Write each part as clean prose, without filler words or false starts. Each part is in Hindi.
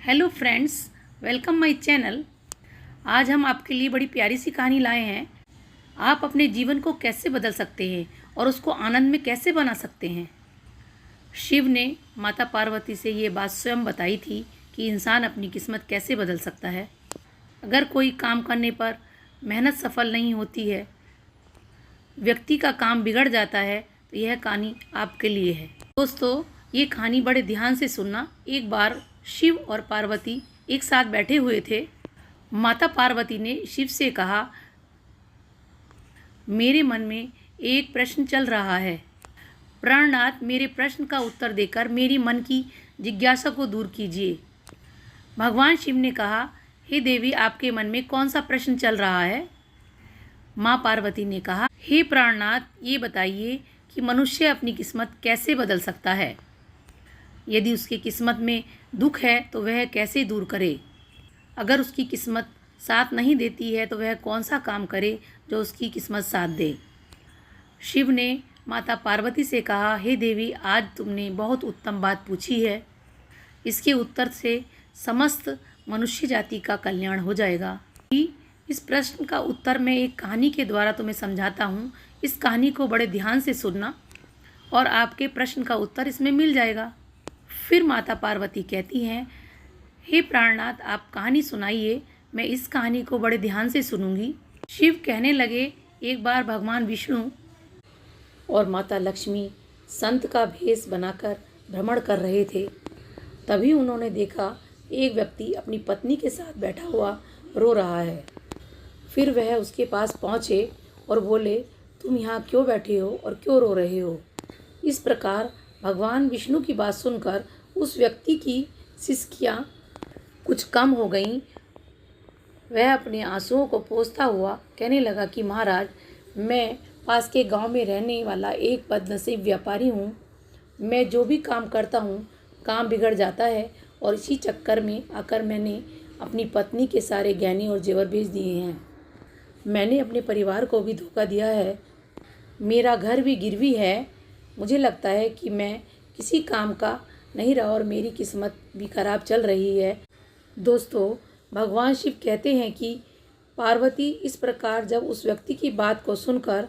Hello friends, welcome my channel. आज हम आपके लिए बड़ी प्यारी सी कहानी लाए हैं। आप अपने जीवन को कैसे बदल सकते हैं और उसको आनंद में कैसे बना सकते हैं। शिव ने माता पार्वती से ये बात स्वयं बताई थी कि इंसान अपनी किस्मत कैसे बदल सकता है। अगर कोई काम करने पर मेहनत सफल नहीं होती है, व्यक्ति का काम बिगड़ जाता है, तो यह कहानी आपके लिए है। दोस्तों, ये कहानी बड़े ध्यान से सुनना। एक बार शिव और पार्वती एक साथ बैठे हुए थे। माता पार्वती ने शिव से कहा, मेरे मन में एक प्रश्न चल रहा है। प्राणनाथ, मेरे प्रश्न का उत्तर देकर मेरी मन की जिज्ञासा को दूर कीजिए। भगवान शिव ने कहा, हे देवी, आपके मन में कौन सा प्रश्न चल रहा है। माँ पार्वती ने कहा, हे प्राणनाथ, ये बताइए कि मनुष्य अपनी किस्मत कैसे बदल सकता है। यदि उसकी किस्मत में दुख है तो वह कैसे दूर करे। अगर उसकी किस्मत साथ नहीं देती है तो वह कौन सा काम करे जो उसकी किस्मत साथ दे। शिव ने माता पार्वती से कहा, हे देवी, आज तुमने बहुत उत्तम बात पूछी है। इसके उत्तर से समस्त मनुष्य जाति का कल्याण हो जाएगा। इस प्रश्न का उत्तर मैं एक कहानी के द्वारा तुम्हें समझाता हूँ। इस कहानी को बड़े ध्यान से सुनना और आपके प्रश्न का उत्तर इसमें मिल जाएगा। फिर माता पार्वती कहती हैं, हे प्राणनाथ, आप कहानी सुनाइए, मैं इस कहानी को बड़े ध्यान से सुनूंगी। शिव कहने लगे, एक बार भगवान विष्णु और माता लक्ष्मी संत का भेष बनाकर भ्रमण कर रहे थे। तभी उन्होंने देखा एक व्यक्ति अपनी पत्नी के साथ बैठा हुआ रो रहा है। फिर वह उसके पास पहुँचे और बोले, तुम यहाँ क्यों बैठे हो और क्यों रो रहे हो। इस प्रकार भगवान विष्णु की बात सुनकर उस व्यक्ति की सिसकियाँ कुछ कम हो गईं। वह अपने आंसुओं को पोंछता हुआ कहने लगा कि महाराज, मैं पास के गांव में रहने वाला एक बदनसीब व्यापारी हूँ। मैं जो भी काम करता हूँ काम बिगड़ जाता है और इसी चक्कर में आकर मैंने अपनी पत्नी के सारे गहने और जेवर बेच दिए हैं। मैंने अपने परिवार को भी धोखा दिया है। मेरा घर भी गिरवी है। मुझे लगता है कि मैं किसी काम का नहीं रहा और मेरी किस्मत भी खराब चल रही है। दोस्तों, भगवान शिव कहते हैं कि पार्वती इस प्रकार जब उस व्यक्ति की बात को सुनकर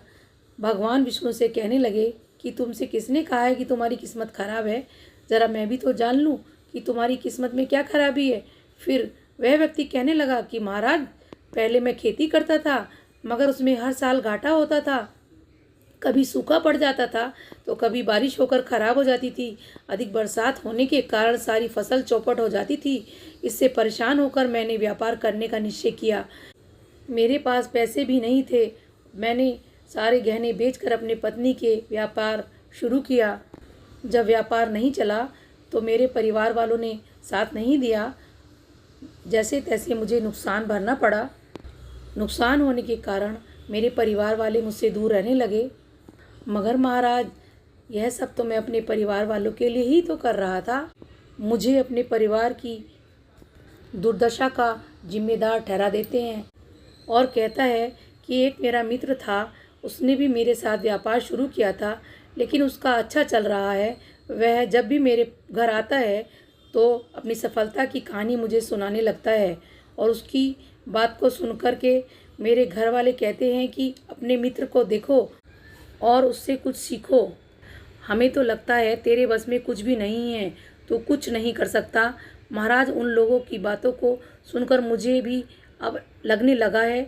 भगवान विष्णु से कहने लगे कि तुमसे किसने कहा है कि तुम्हारी किस्मत खराब है, ज़रा मैं भी तो जान लूँ कि तुम्हारी किस्मत में क्या खराबी है। फिर वह व्यक्ति कहने लगा कि महाराज, पहले मैं खेती करता था मगर उसमें हर साल घाटा होता था। कभी सूखा पड़ जाता था तो कभी बारिश होकर ख़राब हो जाती थी। अधिक बरसात होने के कारण सारी फसल चौपट हो जाती थी। इससे परेशान होकर मैंने व्यापार करने का निश्चय किया। मेरे पास पैसे भी नहीं थे। मैंने सारे गहने बेचकर अपने पत्नी के व्यापार शुरू किया। जब व्यापार नहीं चला तो मेरे परिवार वालों ने साथ नहीं दिया। जैसे तैसे मुझे नुकसान भरना पड़ा। नुकसान होने के कारण मेरे परिवार वाले मुझसे दूर रहने लगे। मगर महाराज, यह सब तो मैं अपने परिवार वालों के लिए ही तो कर रहा था। मुझे अपने परिवार की दुर्दशा का जिम्मेदार ठहरा देते हैं और कहता है कि एक मेरा मित्र था, उसने भी मेरे साथ व्यापार शुरू किया था, लेकिन उसका अच्छा चल रहा है। वह जब भी मेरे घर आता है तो अपनी सफलता की कहानी मुझे सुनाने लगता है और उसकी बात को सुनकर के मेरे घर वाले कहते हैं कि अपने मित्र को देखो और उससे कुछ सीखो। हमें तो लगता है तेरे बस में कुछ भी नहीं है, तो कुछ नहीं कर सकता। महाराज, उन लोगों की बातों को सुनकर मुझे भी अब लगने लगा है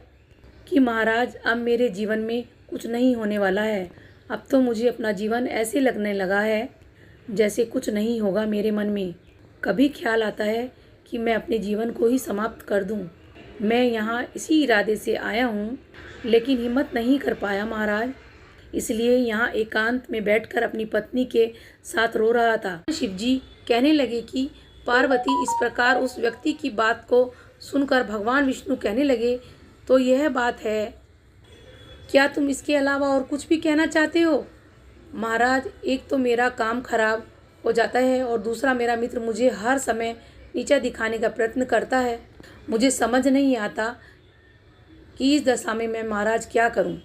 कि महाराज, अब मेरे जीवन में कुछ नहीं होने वाला है। अब तो मुझे अपना जीवन ऐसे लगने लगा है जैसे कुछ नहीं होगा। मेरे मन में कभी ख्याल आता है कि मैं अपने जीवन को ही समाप्त कर दूं। मैं यहाँ इसी इरादे से आया हूँ, लेकिन हिम्मत नहीं कर पाया महाराज। इसलिए यहाँ एकांत में बैठकर अपनी पत्नी के साथ रो रहा था। शिवजी कहने लगे कि पार्वती, इस प्रकार उस व्यक्ति की बात को सुनकर भगवान विष्णु कहने लगे, तो यह बात है, क्या तुम इसके अलावा और कुछ भी कहना चाहते हो। महाराज, एक तो मेरा काम खराब हो जाता है और दूसरा मेरा मित्र मुझे हर समय नीचा दिखाने का प्रयत्न करता है। मुझे समझ नहीं आता कि इस दशा में मैं महाराज क्या करूं।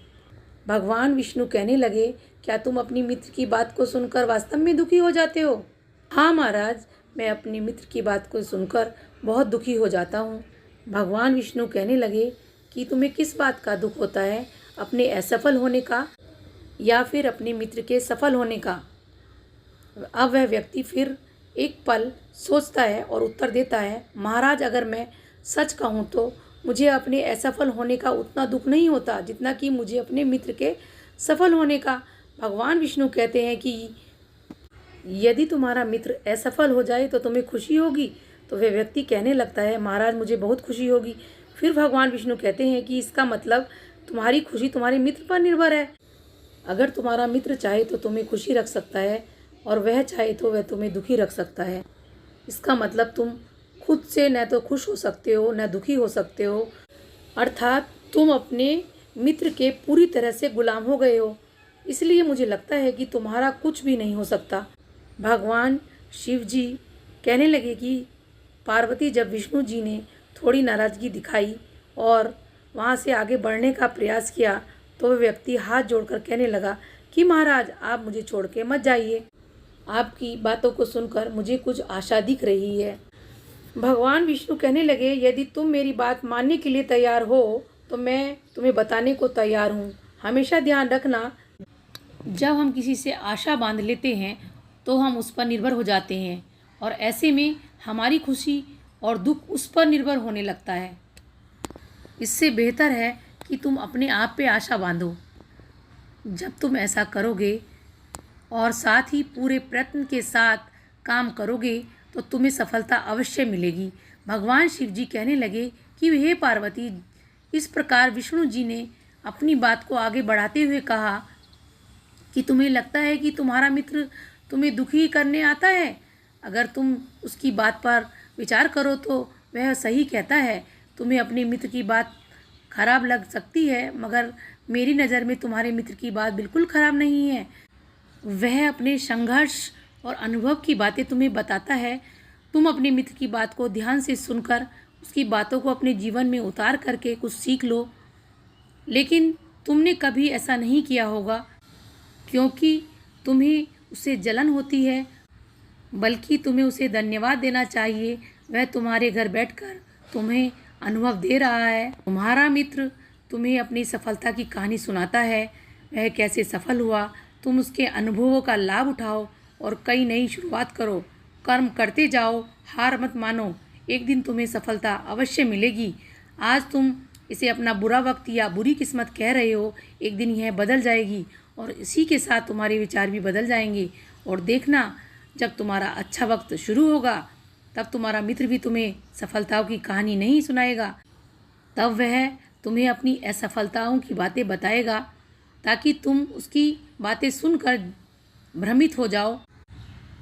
भगवान विष्णु कहने लगे, क्या तुम अपनी मित्र की बात को सुनकर वास्तव में दुखी हो जाते हो। हाँ महाराज, मैं अपने मित्र की बात को सुनकर बहुत दुखी हो जाता हूँ। भगवान विष्णु कहने लगे कि तुम्हें किस बात का दुख होता है, अपने असफल होने का या फिर अपने मित्र के सफल होने का। अब वह व्यक्ति फिर एक पल सोचता है और उत्तर देता है, महाराज अगर मैं सच कहूँ तो मुझे अपने असफल होने का उतना दुख नहीं होता जितना कि मुझे अपने मित्र के सफल होने का। भगवान विष्णु कहते हैं कि यदि तुम्हारा मित्र असफल हो जाए तो तुम्हें खुशी होगी। तो वह व्यक्ति कहने लगता है, महाराज मुझे बहुत खुशी होगी। फिर भगवान विष्णु कहते हैं कि इसका मतलब तुम्हारी खुशी तुम्हारे मित्र पर निर्भर है। अगर तुम्हारा मित्र चाहे तो तुम्हें खुशी रख सकता है और वह चाहे तो वह तुम्हें दुखी रख सकता है। इसका मतलब तुम खुद से न तो खुश हो सकते हो न दुखी हो सकते हो, अर्थात तुम अपने मित्र के पूरी तरह से गुलाम हो गए हो। इसलिए मुझे लगता है कि तुम्हारा कुछ भी नहीं हो सकता। भगवान शिव जी कहने लगे कि पार्वती जब विष्णु जी ने थोड़ी नाराज़गी दिखाई और वहाँ से आगे बढ़ने का प्रयास किया तो वह व्यक्ति हाथ जोड़कर कहने लगा कि महाराज आप मुझे छोड़ के मत जाइए, आपकी बातों को सुनकर मुझे कुछ आशा दिख रही है। भगवान विष्णु कहने लगे, यदि तुम मेरी बात मानने के लिए तैयार हो तो मैं तुम्हें बताने को तैयार हूँ। हमेशा ध्यान रखना, जब हम किसी से आशा बांध लेते हैं तो हम उस पर निर्भर हो जाते हैं और ऐसे में हमारी खुशी और दुख उस पर निर्भर होने लगता है। इससे बेहतर है कि तुम अपने आप पे आशा बांधो। जब तुम ऐसा करोगे और साथ ही पूरे प्रयत्न के साथ काम करोगे तो तुम्हें सफलता अवश्य मिलेगी। भगवान शिव जी कहने लगे कि हे पार्वती, इस प्रकार विष्णु जी ने अपनी बात को आगे बढ़ाते हुए कहा कि तुम्हें लगता है कि तुम्हारा मित्र तुम्हें दुखी करने आता है। अगर तुम उसकी बात पर विचार करो तो वह सही कहता है। तुम्हें अपने मित्र की बात खराब लग सकती है, मगर मेरी नज़र में तुम्हारे मित्र की बात बिल्कुल खराब नहीं है। वह अपने संघर्ष और अनुभव की बातें तुम्हें बताता है। तुम अपने मित्र की बात को ध्यान से सुनकर उसकी बातों को अपने जीवन में उतार करके कुछ सीख लो। लेकिन तुमने कभी ऐसा नहीं किया होगा क्योंकि तुम्हें उससे जलन होती है, बल्कि तुम्हें उसे धन्यवाद देना चाहिए। वह तुम्हारे घर बैठकर तुम्हें अनुभव दे रहा है। तुम्हारा मित्र तुम्हें अपनी सफलता की कहानी सुनाता है, वह कैसे सफल हुआ। तुम उसके अनुभवों का लाभ उठाओ और कई नई शुरुआत करो। कर्म करते जाओ, हार मत मानो। एक दिन तुम्हें सफलता अवश्य मिलेगी। आज तुम इसे अपना बुरा वक्त या बुरी किस्मत कह रहे हो, एक दिन यह बदल जाएगी और इसी के साथ तुम्हारे विचार भी बदल जाएंगे। और देखना, जब तुम्हारा अच्छा वक्त शुरू होगा तब तुम्हारा मित्र भी तुम्हें सफलताओं की कहानी नहीं सुनाएगा। तब वह तुम्हें अपनी असफलताओं की बातें बताएगा ताकि तुम उसकी बातें सुनकर भ्रमित हो जाओ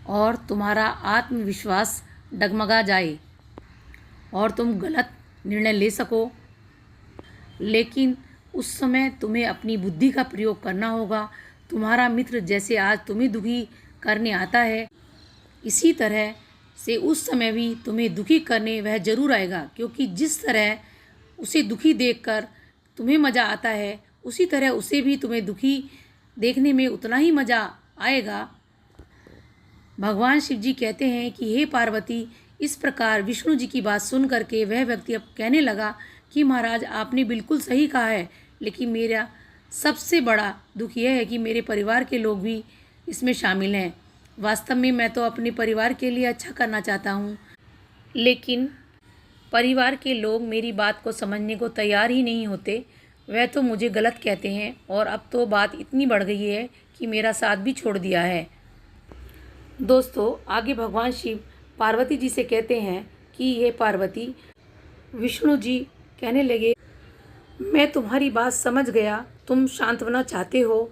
और तुम्हारा आत्मविश्वास डगमगा जाए और तुम गलत निर्णय ले सको। लेकिन उस समय तुम्हें अपनी बुद्धि का प्रयोग करना होगा। तुम्हारा मित्र जैसे आज तुम्हें दुखी करने आता है, इसी तरह से उस समय भी तुम्हें दुखी करने वह जरूर आएगा, क्योंकि जिस तरह उसे दुखी देखकर तुम्हें मज़ा आता है, उसी तरह उसे भी तुम्हें दुखी देखने में उतना ही मज़ा आएगा। भगवान शिव जी कहते हैं कि हे पार्वती, इस प्रकार विष्णु जी की बात सुन करके वह व्यक्ति अब कहने लगा कि महाराज आपने बिल्कुल सही कहा है, लेकिन मेरा सबसे बड़ा दुख यह है कि मेरे परिवार के लोग भी इसमें शामिल हैं। वास्तव में मैं तो अपने परिवार के लिए अच्छा करना चाहता हूँ, लेकिन परिवार के लोग मेरी बात को समझने को तैयार ही नहीं होते। वह तो मुझे गलत कहते हैं और अब तो बात इतनी बढ़ गई है कि मेरा साथ भी छोड़ दिया है। दोस्तों, आगे भगवान शिव पार्वती जी से कहते हैं कि ये पार्वती, विष्णु जी कहने लगे, मैं तुम्हारी बात समझ गया। तुम सांत्वना चाहते हो।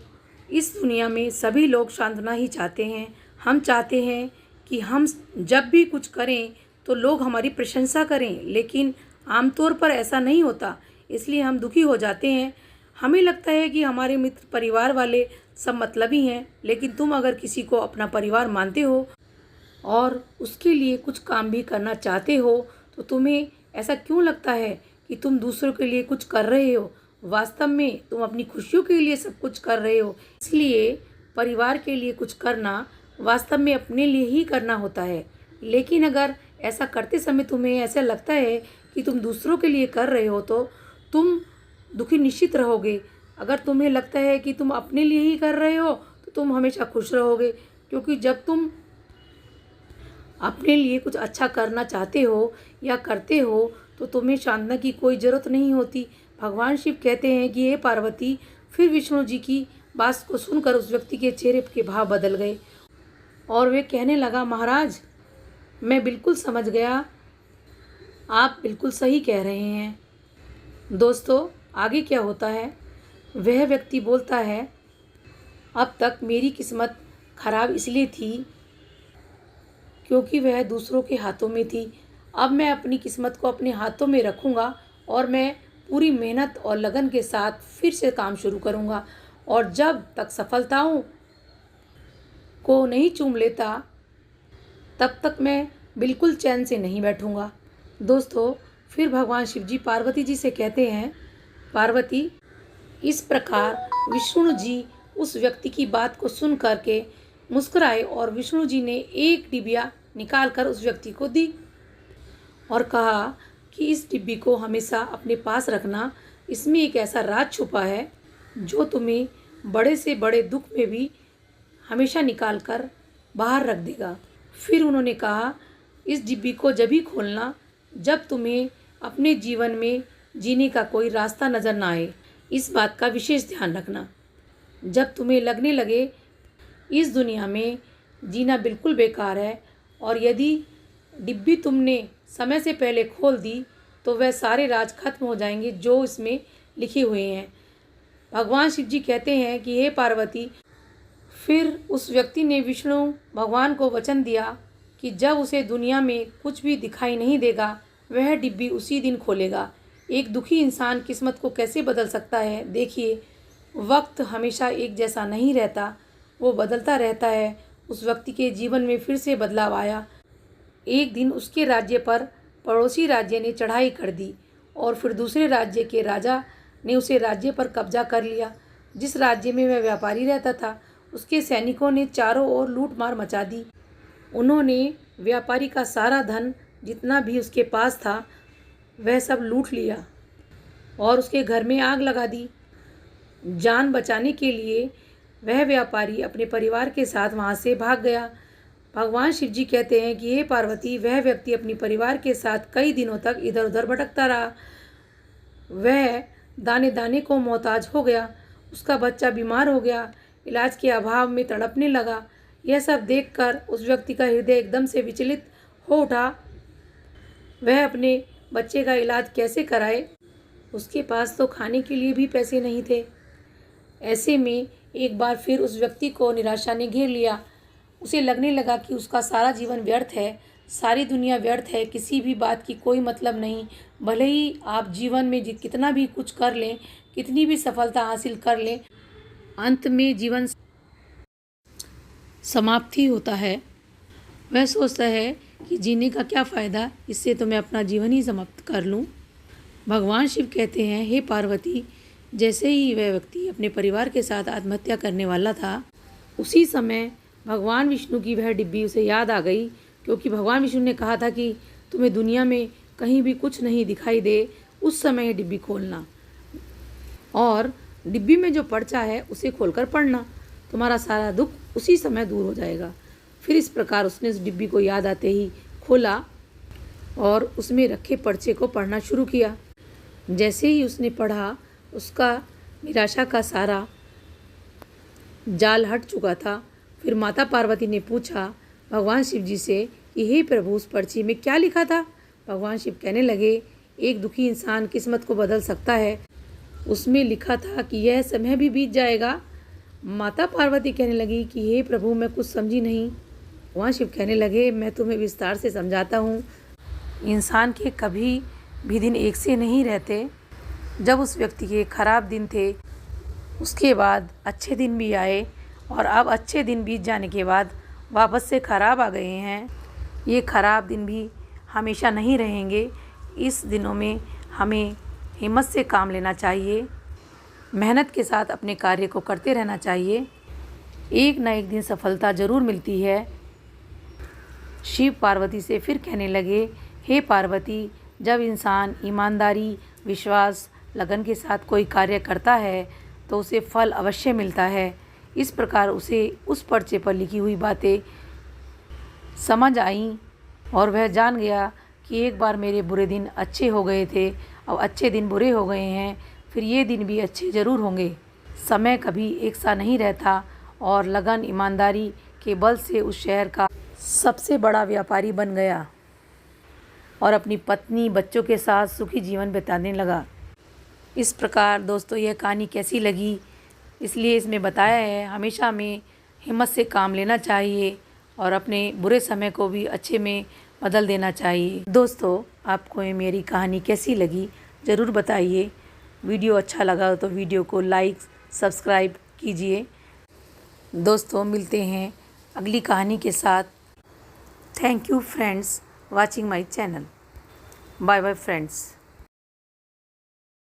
इस दुनिया में सभी लोग सांत्वना ही चाहते हैं। हम चाहते हैं कि हम जब भी कुछ करें तो लोग हमारी प्रशंसा करें, लेकिन आमतौर पर ऐसा नहीं होता, इसलिए हम दुखी हो जाते हैं। हमें लगता है कि हमारे मित्र परिवार वाले सब मतलबी हैं, लेकिन तुम अगर किसी को अपना परिवार मानते हो और उसके लिए कुछ काम भी करना चाहते हो तो तुम्हें ऐसा क्यों लगता है कि तुम दूसरों के लिए कुछ कर रहे हो? वास्तव में तुम अपनी खुशियों के लिए सब कुछ कर रहे हो। इसलिए परिवार के लिए कुछ करना वास्तव में अपने लिए ही करना होता है। लेकिन अगर ऐसा करते समय तुम्हें ऐसा लगता है कि तुम दूसरों के लिए कर रहे हो तो तुम दुखी निश्चित रहोगे। अगर तुम्हें लगता है कि तुम अपने लिए ही कर रहे हो तो तुम हमेशा खुश रहोगे, क्योंकि जब तुम अपने लिए कुछ अच्छा करना चाहते हो या करते हो तो तुम्हें साधना की कोई ज़रूरत नहीं होती। भगवान शिव कहते हैं कि हे पार्वती, फिर विष्णु जी की बात को सुनकर उस व्यक्ति के चेहरे के भाव बदल गए और वे कहने लगा, महाराज मैं बिल्कुल समझ गया, आप बिल्कुल सही कह रहे हैं। दोस्तों आगे क्या होता है? वह व्यक्ति बोलता है, अब तक मेरी किस्मत खराब इसलिए थी क्योंकि वह दूसरों के हाथों में थी। अब मैं अपनी किस्मत को अपने हाथों में रखूँगा और मैं पूरी मेहनत और लगन के साथ फिर से काम शुरू करूँगा, और जब तक सफलताओं को नहीं चूम लेता तब तक मैं बिल्कुल चैन से नहीं बैठूँगा। दोस्तों फिर भगवान शिव जी पार्वती जी से कहते हैं, पार्वती, इस प्रकार विष्णु जी उस व्यक्ति की बात को सुन करके मुस्कुराए और विष्णु जी ने एक डिबिया निकाल कर उस व्यक्ति को दी और कहा कि इस डिब्बी को हमेशा अपने पास रखना, इसमें एक ऐसा राज छुपा है जो तुम्हें बड़े से बड़े दुख में भी हमेशा निकाल कर बाहर रख देगा। फिर उन्होंने कहा, इस डिब्बी को जब ही खोलना जब तुम्हें अपने जीवन में जीने का कोई रास्ता नज़र ना आए। इस बात का विशेष ध्यान रखना। जब तुम्हें लगने लगे इस दुनिया में जीना बिल्कुल बेकार है और यदि डिब्बी तुमने समय से पहले खोल दी तो वह सारे राज खत्म हो जाएंगे जो इसमें लिखे हुए हैं। भगवान शिव जी कहते हैं कि हे पार्वती, फिर उस व्यक्ति ने विष्णु भगवान को वचन दिया कि जब उसे दुनिया में कुछ भी दिखाई नहीं देगा वह डिब्बी उसी दिन खोलेगा। एक दुखी इंसान किस्मत को कैसे बदल सकता है? देखिए, वक्त हमेशा एक जैसा नहीं रहता, वो बदलता रहता है। उस व्यक्ति के जीवन में फिर से बदलाव आया। एक दिन उसके राज्य पर पड़ोसी राज्य ने चढ़ाई कर दी और फिर दूसरे राज्य के राजा ने उसे राज्य पर कब्जा कर लिया। जिस राज्य में वह व्यापारी रहता था उसके सैनिकों ने चारों ओर लूट मार मचा दी। उन्होंने व्यापारी का सारा धन जितना भी उसके पास था वह सब लूट लिया और उसके घर में आग लगा दी। जान बचाने के लिए वह व्यापारी अपने परिवार के साथ वहाँ से भाग गया। भगवान शिव जी कहते हैं कि हे पार्वती, वह व्यक्ति अपने परिवार के साथ कई दिनों तक इधर उधर भटकता रहा। वह दाने दाने को मोहताज हो गया। उसका बच्चा बीमार हो गया, इलाज के अभाव में तड़पने लगा। यह सब देखकर उस व्यक्ति का हृदय एकदम से विचलित हो उठा। वह अपने बच्चे का इलाज कैसे कराए? उसके पास तो खाने के लिए भी पैसे नहीं थे। ऐसे में एक बार फिर उस व्यक्ति को निराशा ने घेर लिया। उसे लगने लगा कि उसका सारा जीवन व्यर्थ है, सारी दुनिया व्यर्थ है, किसी भी बात की कोई मतलब नहीं। भले ही आप जीवन में कितना भी कुछ कर लें, कितनी भी सफलता हासिल कर लें, अंत में जीवन समाप्ति होता है। वह सोचता है कि जीने का क्या फ़ायदा, इससे तो मैं अपना जीवन ही समाप्त कर लूँ। भगवान शिव कहते हैं, हे पार्वती, जैसे ही वह व्यक्ति अपने परिवार के साथ आत्महत्या करने वाला था उसी समय भगवान विष्णु की वह डिब्बी उसे याद आ गई, क्योंकि भगवान विष्णु ने कहा था कि तुम्हें दुनिया में कहीं भी कुछ नहीं दिखाई दे उस समय ये डिब्बी खोलना और डिब्बी में जो पर्चा है उसे खोलकर पढ़ना, तुम्हारा सारा दुख उसी समय दूर हो जाएगा। फिर इस प्रकार उसने उस डिब्बी को याद आते ही खोला और उसमें रखे पर्चे को पढ़ना शुरू किया। जैसे ही उसने पढ़ा उसका निराशा का सारा जाल हट चुका था। फिर माता पार्वती ने पूछा भगवान शिव जी से कि हे प्रभु, उस पर्ची में क्या लिखा था? भगवान शिव कहने लगे, एक दुखी इंसान किस्मत को बदल सकता है। उसमें लिखा था कि यह समय भी बीत जाएगा। माता पार्वती कहने लगी कि हे प्रभु, मैं कुछ समझी नहीं। भगवान शिव कहने लगे, मैं तुम्हें विस्तार से समझाता हूँ। इंसान के कभी भी दिन एक से नहीं रहते। जब उस व्यक्ति के खराब दिन थे उसके बाद अच्छे दिन भी आए और अब अच्छे दिन बीत जाने के बाद वापस से खराब आ गए हैं। ये खराब दिन भी हमेशा नहीं रहेंगे। इस दिनों में हमें हिम्मत से काम लेना चाहिए, मेहनत के साथ अपने कार्य को करते रहना चाहिए। एक न एक दिन सफलता ज़रूर मिलती है। शिव पार्वती से फिर कहने लगे, हे पार्वती, जब इंसान ईमानदारी, विश्वास, लगन के साथ कोई कार्य करता है तो उसे फल अवश्य मिलता है। इस प्रकार उसे उस पर्चे पर लिखी हुई बातें समझ आईं और वह जान गया कि एक बार मेरे बुरे दिन अच्छे हो गए थे, अब अच्छे दिन बुरे हो गए हैं, फिर ये दिन भी अच्छे ज़रूर होंगे। समय कभी एक सा नहीं रहता और लगन, ईमानदारी के बल से उस शहर का सबसे बड़ा व्यापारी बन गया और अपनी पत्नी, बच्चों के साथ सुखी जीवन बिताने लगा। इस प्रकार दोस्तों यह कहानी कैसी लगी, इसलिए इसमें बताया है हमेशा हमें हिम्मत से काम लेना चाहिए और अपने बुरे समय को भी अच्छे में बदल देना चाहिए। दोस्तों आपको ये मेरी कहानी कैसी लगी ज़रूर बताइए। वीडियो अच्छा लगा तो वीडियो को लाइक, सब्सक्राइब कीजिए। दोस्तों मिलते हैं अगली कहानी के साथ। Thank you friends watching my channel. Bye bye friends.